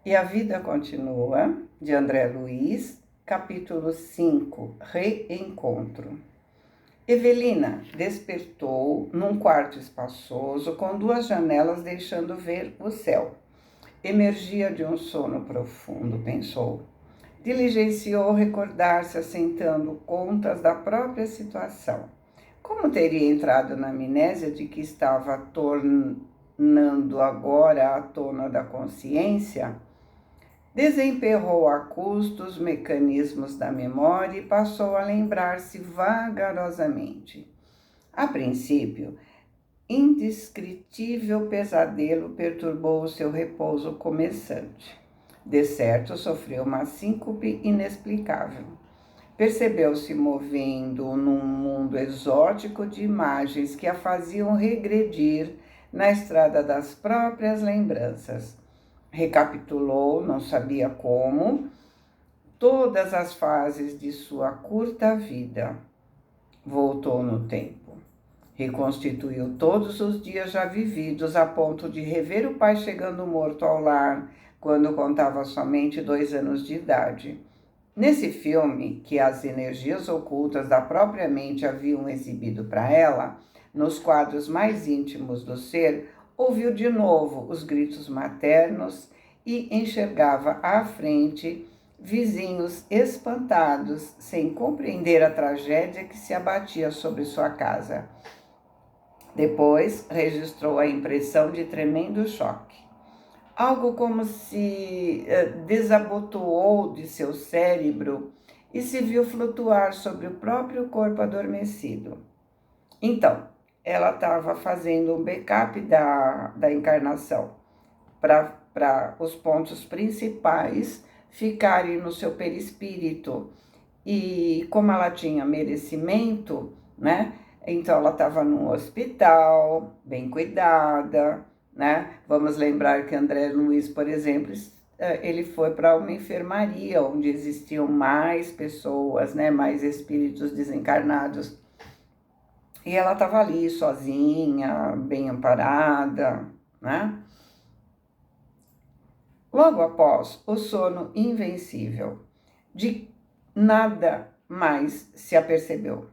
E a vida continua, de André Luiz, capítulo 5, Reencontro. Evelina despertou num quarto espaçoso com 2 janelas deixando ver o céu. Emergia de um sono profundo, pensou. Diligenciou recordar-se assentando contas da própria situação. Como teria entrado na amnésia de que estava tornando agora à tona da consciência? Desemperrou a custo os mecanismos da memória e passou a lembrar-se vagarosamente. A princípio, indescritível pesadelo perturbou o seu repouso começante. De certo, sofreu uma síncope inexplicável. Percebeu-se movendo num mundo exótico de imagens que a faziam regredir na estrada das próprias lembranças. Recapitulou, não sabia como, todas as fases de sua curta vida. Voltou no tempo. Reconstituiu todos os dias já vividos a ponto de rever o pai chegando morto ao lar quando contava somente 2 anos de idade. Nesse filme, que as energias ocultas da própria mente haviam exibido para ela, nos quadros mais íntimos do ser, ouviu de novo os gritos maternos e enxergava à frente vizinhos espantados, sem compreender a tragédia que se abatia sobre sua casa. Depois, registrou a impressão de tremendo choque. Algo como se desabotoou de seu cérebro e se viu flutuar sobre o próprio corpo adormecido. Então, ela estava fazendo um backup da encarnação para os pontos principais ficarem no seu perispírito. E como ela tinha merecimento, né? Então ela estava num hospital, bem cuidada, né? Vamos lembrar que André Luiz, por exemplo, ele foi para uma enfermaria onde existiam mais pessoas, né? Mais espíritos desencarnados. E ela estava ali sozinha, bem amparada, né? Logo após o sono invencível, de nada mais se apercebeu.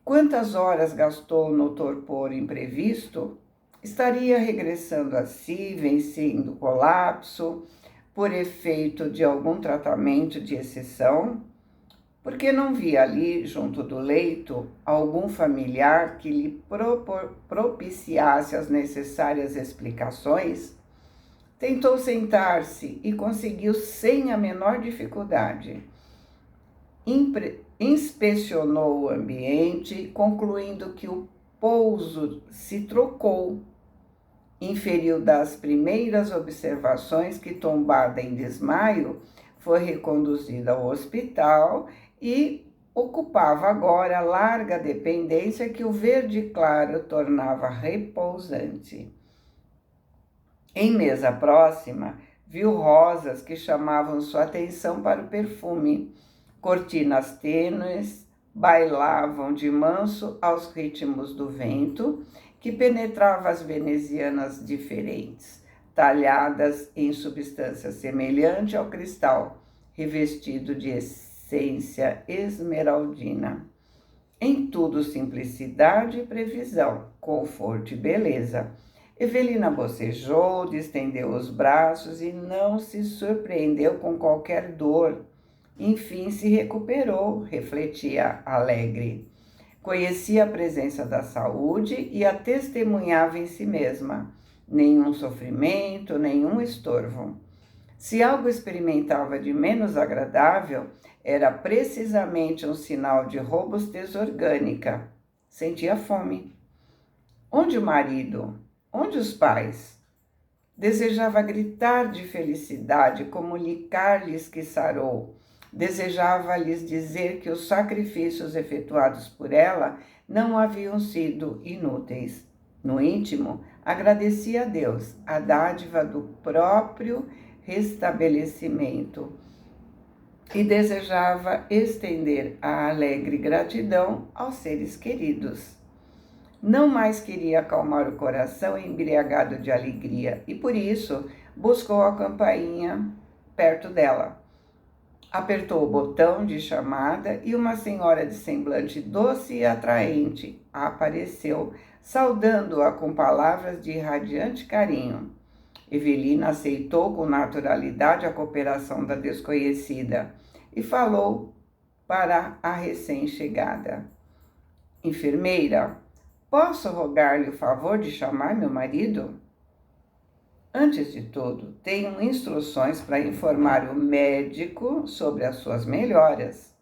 Quantas horas gastou no torpor imprevisto? Estaria regressando a si, vencendo o colapso, por efeito de algum tratamento de exceção? Porque não via ali, junto do leito, algum familiar que lhe propiciasse as necessárias explicações? Tentou sentar-se e conseguiu sem a menor dificuldade. Inspecionou o ambiente, concluindo que o pouso se trocou. Inferiu das primeiras observações que, tombada em desmaio, foi reconduzida ao hospital e ocupava agora a larga dependência que o verde claro tornava repousante. Em mesa próxima, viu rosas que chamavam sua atenção para o perfume. Cortinas tênues bailavam de manso aos ritmos do vento, que penetrava as venezianas diferentes, talhadas em substância semelhante ao cristal, revestido de essência esmeraldina. Em tudo simplicidade e previsão, conforto e beleza. Evelina bocejou, distendeu os braços e não se surpreendeu com qualquer dor. Enfim se recuperou, refletia alegre. Conhecia a presença da saúde e a testemunhava em si mesma. Nenhum sofrimento, nenhum estorvo. Se algo experimentava de menos agradável, era precisamente um sinal de robustez orgânica. Sentia fome. Onde o marido? Onde os pais? Desejava gritar de felicidade, comunicar-lhes que sarou. Desejava lhes dizer que os sacrifícios efetuados por ela não haviam sido inúteis. No íntimo, agradecia a Deus a dádiva do próprio restabelecimento e desejava estender a alegre gratidão aos seres queridos. Não mais queria acalmar o coração embriagado de alegria e, por isso, buscou a campainha perto dela. Apertou o botão de chamada e uma senhora de semblante doce e atraente apareceu, saudando-a com palavras de radiante carinho. Evelina aceitou com naturalidade a cooperação da desconhecida e falou para a recém-chegada: Enfermeira, posso rogar-lhe o favor de chamar meu marido? Antes de tudo, tenho instruções para informar o médico sobre as suas melhoras.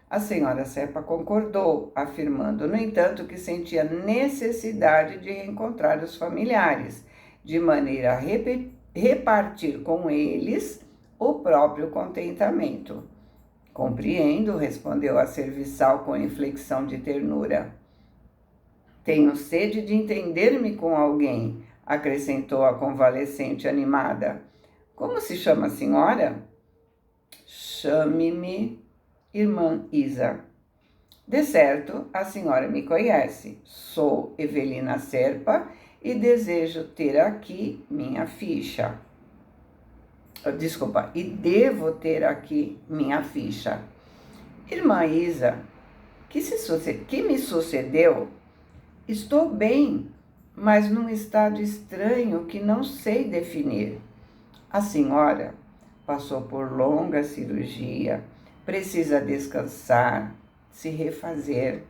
A senhora Serpa concordou, afirmando, no entanto, que sentia necessidade de reencontrar os familiares, de maneira a repartir com eles o próprio contentamento. Compreendo, respondeu a serviçal com inflexão de ternura. Tenho sede de entender-me com alguém, acrescentou a convalescente animada. Como se chama a senhora? Chame-me Irmã Isa. De certo, a senhora me conhece. Sou Evelina Serpa e desejo ter aqui minha ficha. E devo ter aqui minha ficha. Irmã Isa, que me sucedeu? Estou bem, mas num estado estranho que não sei definir. A senhora passou por longa cirurgia, precisa descansar, se refazer.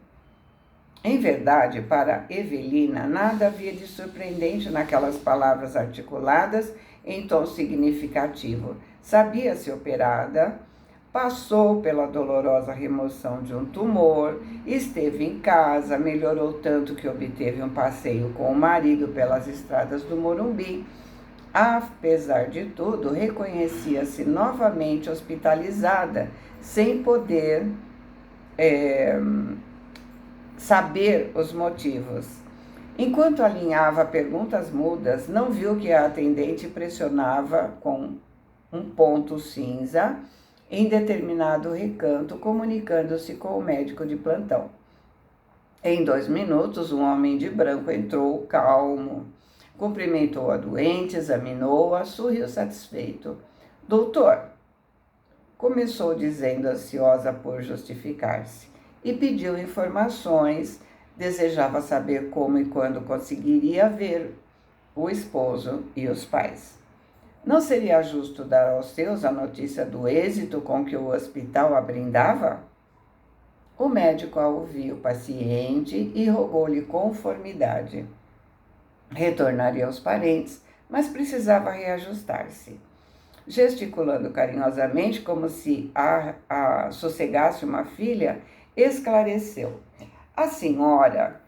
Em verdade, para Evelina, nada havia de surpreendente naquelas palavras articuladas em tom significativo. Sabia-se operada, passou pela dolorosa remoção de um tumor, esteve em casa, melhorou tanto que obteve um passeio com o marido pelas estradas do Morumbi. Apesar de tudo, reconhecia-se novamente hospitalizada, sem poder saber os motivos. Enquanto alinhava perguntas mudas, não viu que a atendente pressionava com um ponto cinza em determinado recanto, comunicando-se com o médico de plantão. Em 2 minutos, um homem de branco entrou calmo, cumprimentou a doente, examinou-a, sorriu satisfeito. Doutor, começou dizendo ansiosa por justificar-se, e pediu informações, desejava saber como e quando conseguiria ver o esposo e os pais. Não seria justo dar aos seus a notícia do êxito com que o hospital a brindava? O médico a ouviu paciente e rogou-lhe conformidade. Retornaria aos parentes, mas precisava reajustar-se. Gesticulando carinhosamente, como se sossegasse uma filha, esclareceu. A senhora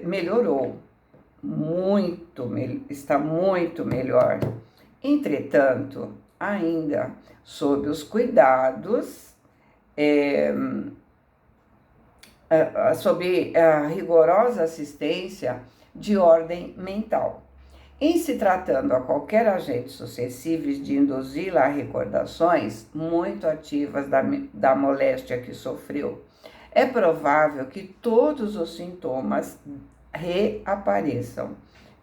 melhorou, está muito melhor. Entretanto, ainda sob os cuidados, sob a rigorosa assistência de ordem mental. Em se tratando a qualquer agente suscetível de induzi-la a recordações muito ativas da moléstia que sofreu, é provável que todos os sintomas reapareçam.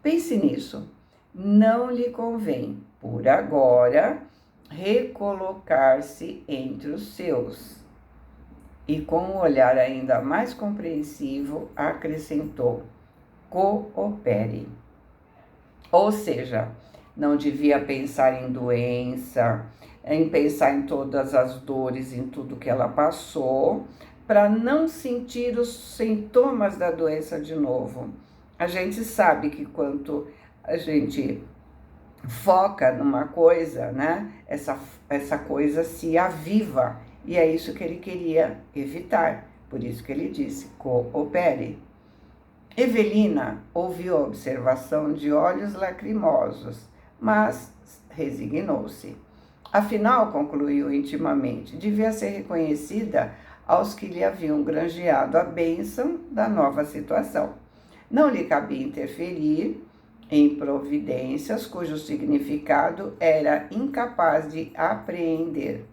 Pense nisso. Não lhe convém, por agora, recolocar-se entre os seus. E com um olhar ainda mais compreensivo, acrescentou: coopere. Ou seja, não devia pensar em doença, em pensar em todas as dores, em tudo que ela passou, para não sentir os sintomas da doença de novo. A gente sabe que quando a gente foca numa coisa, né, essa coisa se aviva, e é isso que ele queria evitar. Por isso que ele disse: coopere. Evelina ouviu a observação de olhos lacrimosos, mas resignou-se. Afinal, concluiu intimamente, devia ser reconhecida aos que lhe haviam granjeado a bênção da nova situação. Não lhe cabia interferir em providências cujo significado era incapaz de apreender.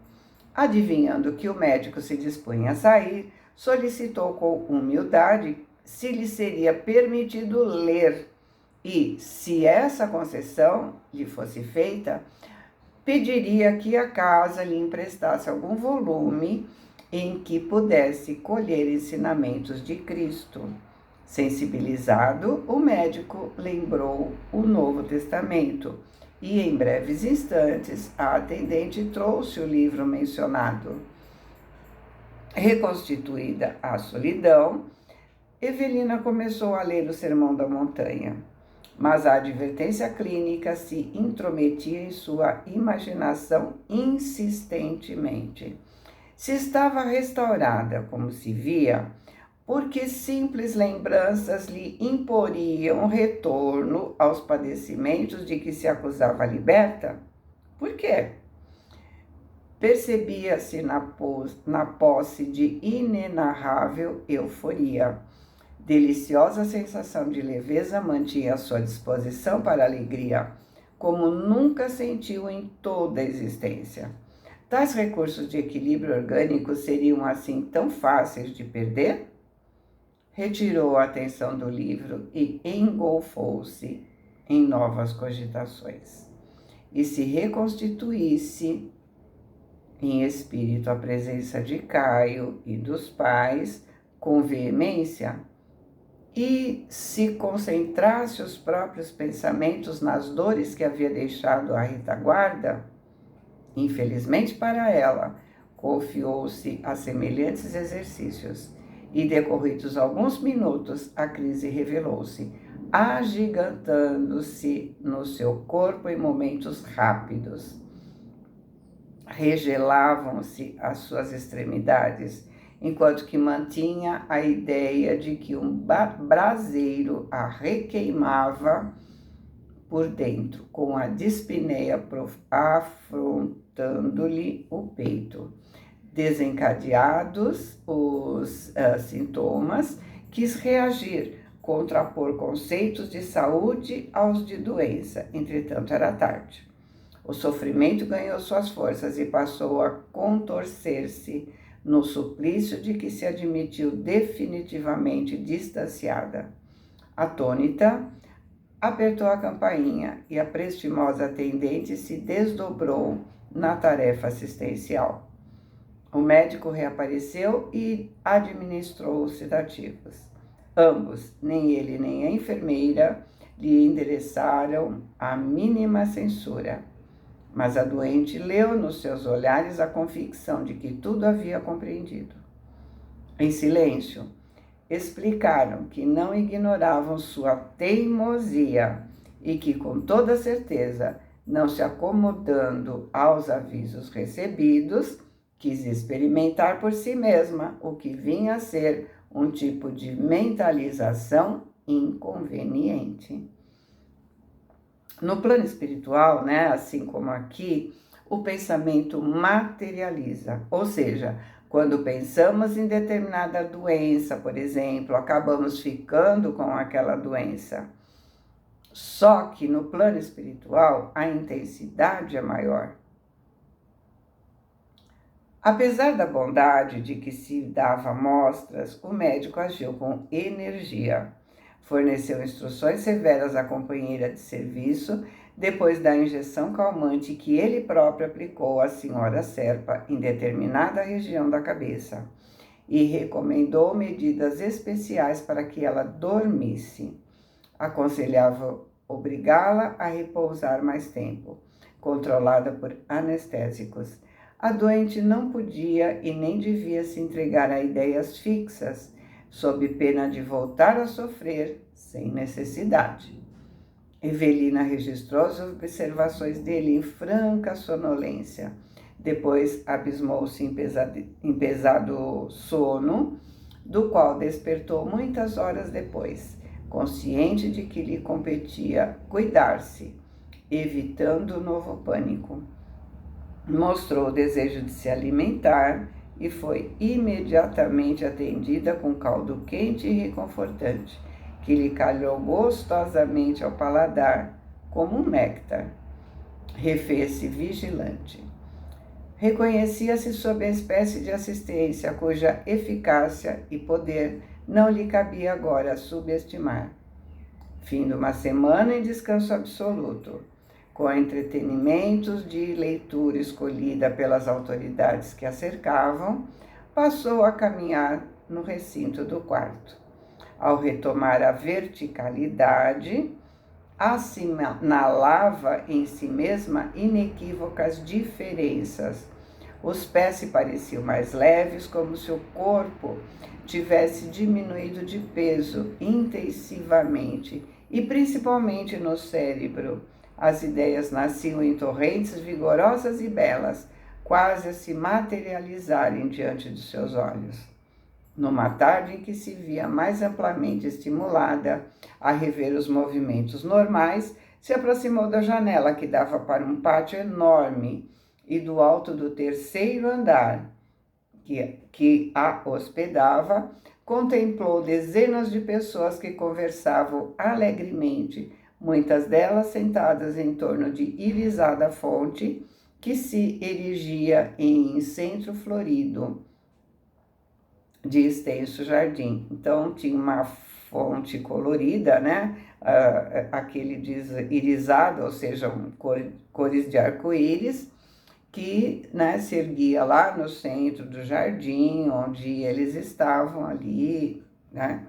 Adivinhando que o médico se dispunha a sair, solicitou com humildade se lhe seria permitido ler e, se essa concessão lhe fosse feita, pediria que a casa lhe emprestasse algum volume em que pudesse colher ensinamentos de Cristo. Sensibilizado, o médico lembrou o Novo Testamento e, em breves instantes, a atendente trouxe o livro mencionado. Reconstituída a solidão, Evelina começou a ler o Sermão da Montanha, mas a advertência clínica se intrometia em sua imaginação insistentemente. Se estava restaurada, como se via, porque simples lembranças lhe imporiam retorno aos padecimentos de que se acusava liberta? Por quê? Percebia-se na posse de inenarrável euforia. Deliciosa sensação de leveza mantinha a sua disposição para a alegria, como nunca sentiu em toda a existência. Tais recursos de equilíbrio orgânico seriam assim tão fáceis de perder? Retirou a atenção do livro e engolfou-se em novas cogitações. E se reconstituísse em espírito à presença de Caio e dos pais com veemência, e se concentrasse os próprios pensamentos nas dores que havia deixado à retaguarda, infelizmente para ela, confiou-se a semelhantes exercícios, e decorridos alguns minutos, a crise revelou-se, agigantando-se no seu corpo em momentos rápidos. Regelavam-se as suas extremidades, enquanto que mantinha a ideia de que um braseiro a requeimava por dentro, com a dispneia afrontando-lhe o peito. Desencadeados os sintomas, quis reagir, contrapor conceitos de saúde aos de doença, entretanto era tarde. O sofrimento ganhou suas forças e passou a contorcer-se no suplício de que se admitiu definitivamente distanciada. Atônita, apertou a campainha e a prestimosa atendente se desdobrou na tarefa assistencial. O médico reapareceu e administrou os sedativos. Ambos, nem ele nem a enfermeira, lhe endereçaram a mínima censura. Mas a doente leu nos seus olhares a convicção de que tudo havia compreendido. Em silêncio, explicaram que não ignoravam sua teimosia e que, com toda certeza, não se acomodando aos avisos recebidos, quis experimentar por si mesma o que vinha a ser um tipo de mentalização inconveniente. No plano espiritual, assim como aqui, o pensamento materializa, ou seja, quando pensamos em determinada doença, por exemplo, acabamos ficando com aquela doença. Só que no plano espiritual, a intensidade é maior. Apesar da bondade de que se dava mostras, o médico agiu com energia. Forneceu instruções severas à companheira de serviço depois da injeção calmante que ele próprio aplicou à senhora Serpa em determinada região da cabeça e recomendou medidas especiais para que ela dormisse. Aconselhava obrigá-la a repousar mais tempo, controlada por anestésicos. A doente não podia e nem devia se entregar a ideias fixas, sob pena de voltar a sofrer sem necessidade. Evelina registrou as observações dele em franca sonolência. Depois abismou-se em pesado sono, do qual despertou muitas horas depois, consciente de que lhe competia cuidar-se, evitando novo pânico. Mostrou o desejo de se alimentar e foi imediatamente atendida com caldo quente e reconfortante, que lhe calhou gostosamente ao paladar, como um néctar. Refez-se vigilante. Reconhecia-se sob a espécie de assistência cuja eficácia e poder não lhe cabia agora subestimar. fim de uma semana em descanso absoluto, com entretenimentos de leitura escolhida pelas autoridades que a cercavam, passou a caminhar no recinto do quarto. Ao retomar a verticalidade, assinalava em si mesma inequívocas diferenças. Os pés se pareciam mais leves, como se o corpo tivesse diminuído de peso intensivamente, e principalmente no cérebro. As ideias nasciam em torrentes vigorosas e belas, quase a se materializarem diante de seus olhos. Numa tarde em que se via mais amplamente estimulada a rever os movimentos normais, se aproximou da janela que dava para um pátio enorme e do alto do terceiro andar, que a hospedava, contemplou dezenas de pessoas que conversavam alegremente, muitas delas sentadas em torno de irisada fonte que se erigia em centro florido de extenso jardim. Então tinha uma fonte colorida, né? Aquele irisado, ou seja, cores de arco-íris, que, né, se erguia lá no centro do jardim, onde eles estavam ali, né?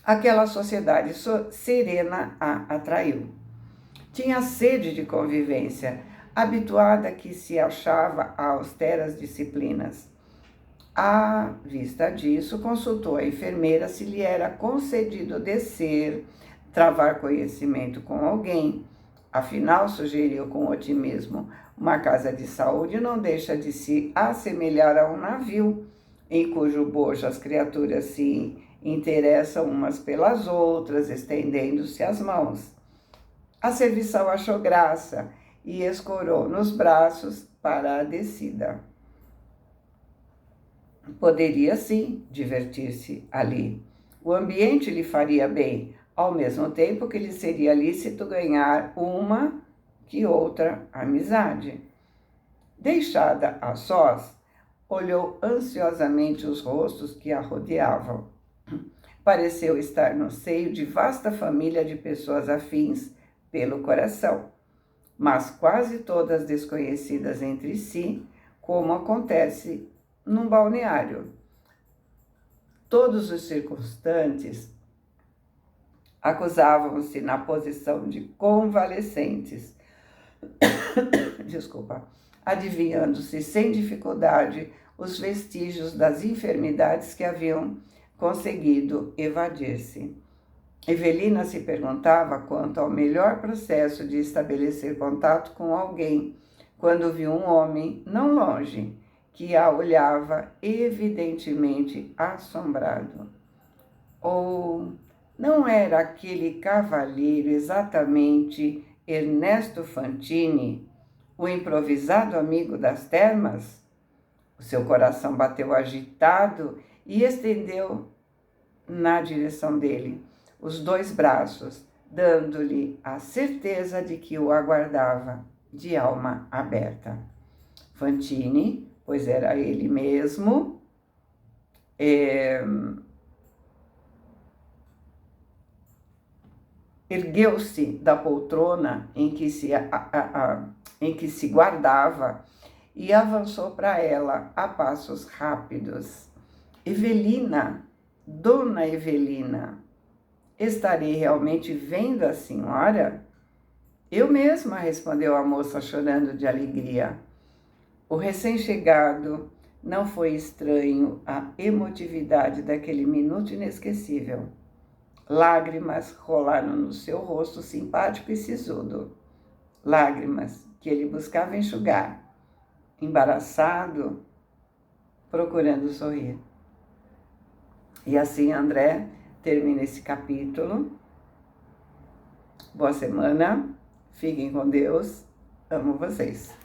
Aquela sociedade serena a atraiu. Tinha sede de convivência, habituada que se achava a austeras disciplinas. À vista disso, consultou a enfermeira se lhe era concedido descer, travar conhecimento com alguém. Afinal, sugeriu com otimismo, uma casa de saúde não deixa de se assemelhar a um navio, em cujo bojo as criaturas se interessam umas pelas outras, estendendo-se as mãos. A serviçal achou graça e escorou nos braços para a descida. Poderia, sim, divertir-se ali. O ambiente lhe faria bem, ao mesmo tempo que lhe seria lícito ganhar uma que outra amizade. Deixada a sós, olhou ansiosamente os rostos que a rodeavam. Pareceu estar no seio de vasta família de pessoas afins pelo coração, mas quase todas desconhecidas entre si, como acontece num balneário. Todos os circunstantes acusavam-se na posição de convalescentes, adivinhando-se sem dificuldade os vestígios das enfermidades que haviam conseguido evadir-se. Evelina se perguntava quanto ao melhor processo de estabelecer contato com alguém, quando viu um homem, não longe, que a olhava evidentemente assombrado. Ou não era aquele cavalheiro exatamente Ernesto Fantini, o improvisado amigo das termas? O seu coração bateu agitado e estendeu na direção dele os dois braços, dando-lhe a certeza de que o aguardava de alma aberta. Fantini, pois era ele mesmo, ergueu-se da poltrona em que se guardava e avançou para ela a passos rápidos. Evelina, Dona Evelina, estarei realmente vendo a senhora? Eu mesma, respondeu a moça chorando de alegria. O recém-chegado não foi estranho à emotividade daquele minuto inesquecível. Lágrimas rolaram no seu rosto simpático e sisudo. Lágrimas que ele buscava enxugar, embaraçado, procurando sorrir. E assim, André, termina esse capítulo. Boa semana, fiquem com Deus, amo vocês.